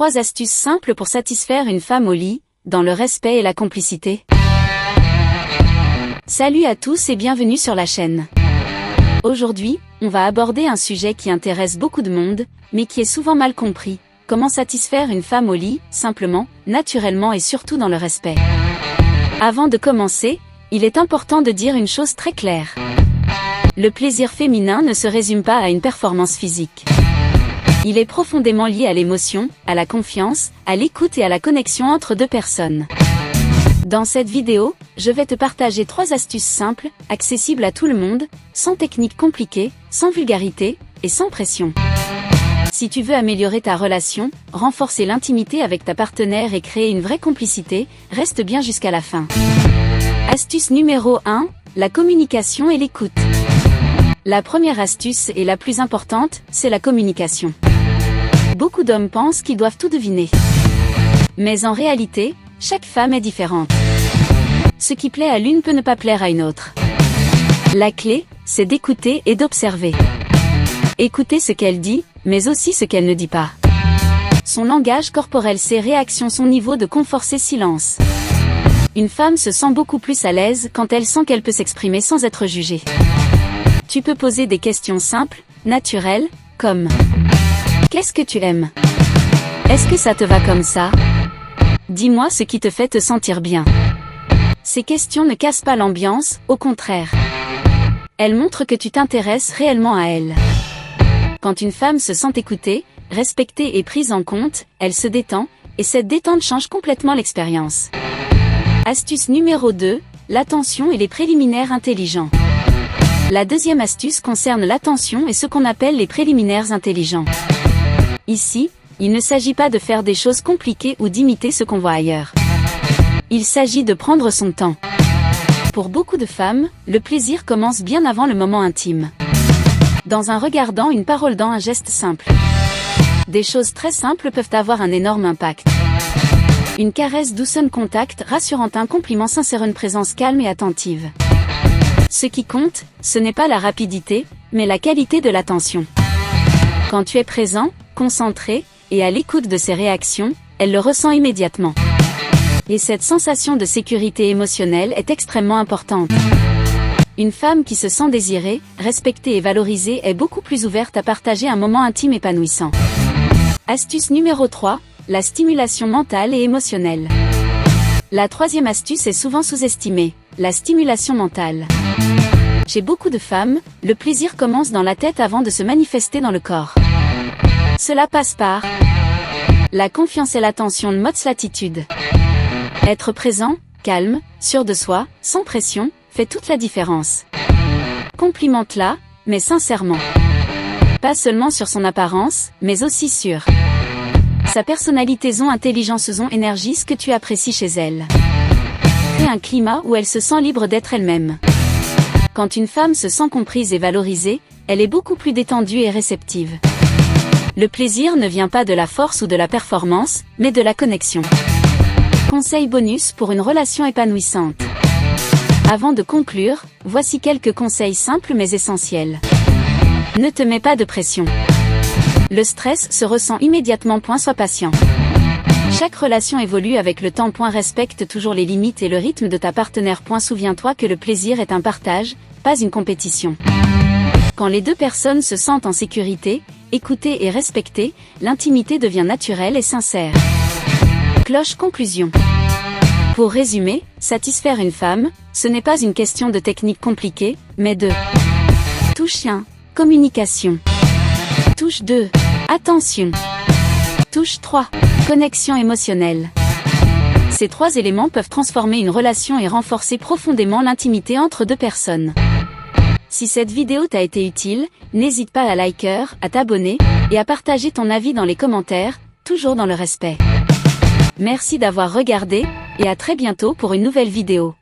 3 astuces simples pour satisfaire une femme au lit, dans le respect et la complicité. Salut à tous et bienvenue sur la chaîne. Aujourd'hui, on va aborder un sujet qui intéresse beaucoup de monde, mais qui est souvent mal compris. Comment satisfaire une femme au lit, simplement, naturellement et surtout dans le respect. Avant de commencer, il est important de dire une chose très claire. Le plaisir féminin ne se résume pas à une performance physique. Il est profondément lié à l'émotion, à la confiance, à l'écoute et à la connexion entre deux personnes. Dans cette vidéo, je vais te partager 3 astuces simples, accessibles à tout le monde, sans technique compliquée, sans vulgarité, et sans pression. Si tu veux améliorer ta relation, renforcer l'intimité avec ta partenaire et créer une vraie complicité, reste bien jusqu'à la fin. Astuce numéro 1, la communication et l'écoute. La première astuce et la plus importante, c'est la communication. Beaucoup d'hommes pensent qu'ils doivent tout deviner. Mais en réalité, chaque femme est différente. Ce qui plaît à l'une peut ne pas plaire à une autre. La clé, c'est d'écouter et d'observer. Écouter ce qu'elle dit, mais aussi ce qu'elle ne dit pas. Son langage corporel, ses réactions, son niveau de confort, ses silences. Une femme se sent beaucoup plus à l'aise quand elle sent qu'elle peut s'exprimer sans être jugée. Tu peux poser des questions simples, naturelles, comme « Qu'est-ce que tu aimes ? Est-ce que ça te va comme ça ? Dis-moi ce qui te fait te sentir bien. » Ces questions ne cassent pas l'ambiance, au contraire. Elles montrent que tu t'intéresses réellement à elle. Quand une femme se sent écoutée, respectée et prise en compte, elle se détend, et cette détente change complètement l'expérience. Astuce numéro 2, l'attention et les préliminaires intelligents. La deuxième astuce concerne l'attention et ce qu'on appelle les préliminaires intelligents. Ici, il ne s'agit pas de faire des choses compliquées ou d'imiter ce qu'on voit ailleurs. Il s'agit de prendre son temps. Pour beaucoup de femmes, le plaisir commence bien avant le moment intime. Dans un regard, dans une parole, dans un geste simple. Des choses très simples peuvent avoir un énorme impact. Une caresse douce, un contact rassurant, un compliment sincère, une présence calme et attentive. Ce qui compte, ce n'est pas la rapidité, mais la qualité de l'attention. Quand tu es présent, concentré, et à l'écoute de ses réactions, elle le ressent immédiatement. Et cette sensation de sécurité émotionnelle est extrêmement importante. Une femme qui se sent désirée, respectée et valorisée est beaucoup plus ouverte à partager un moment intime épanouissant. Astuce numéro 3, la stimulation mentale et émotionnelle. La troisième astuce est souvent sous-estimée, la stimulation mentale. Chez beaucoup de femmes, le plaisir commence dans la tête avant de se manifester dans le corps. Cela passe par la confiance et l'attention, le mode l'attitude. Être présent, calme, sûr de soi, sans pression, fait toute la différence. Complimente-la, mais sincèrement. Pas seulement sur son apparence, mais aussi sur sa personnalité, son intelligence, son énergie, ce que tu apprécies chez elle. Crée un climat où elle se sent libre d'être elle-même. Quand une femme se sent comprise et valorisée, elle est beaucoup plus détendue et réceptive. Le plaisir ne vient pas de la force ou de la performance, mais de la connexion. Conseil bonus pour une relation épanouissante. Avant de conclure, voici quelques conseils simples mais essentiels. Ne te mets pas de pression. Le stress se ressent immédiatement. Sois patient. Chaque relation évolue avec le temps. Respecte toujours les limites et le rythme de ta partenaire. Souviens-toi que le plaisir est un partage, pas une compétition. Quand les deux personnes se sentent en sécurité, écoutées et respectées, l'intimité devient naturelle et sincère. Cloche conclusion. Pour résumer, satisfaire une femme, ce n'est pas une question de technique compliquée, mais de touche 1, communication. Touche 2, attention. Touche 3, connexion émotionnelle. Ces 3 éléments peuvent transformer une relation et renforcer profondément l'intimité entre deux personnes. Si cette vidéo t'a été utile, n'hésite pas à liker, à t'abonner, et à partager ton avis dans les commentaires, toujours dans le respect. Merci d'avoir regardé, et à très bientôt pour une nouvelle vidéo.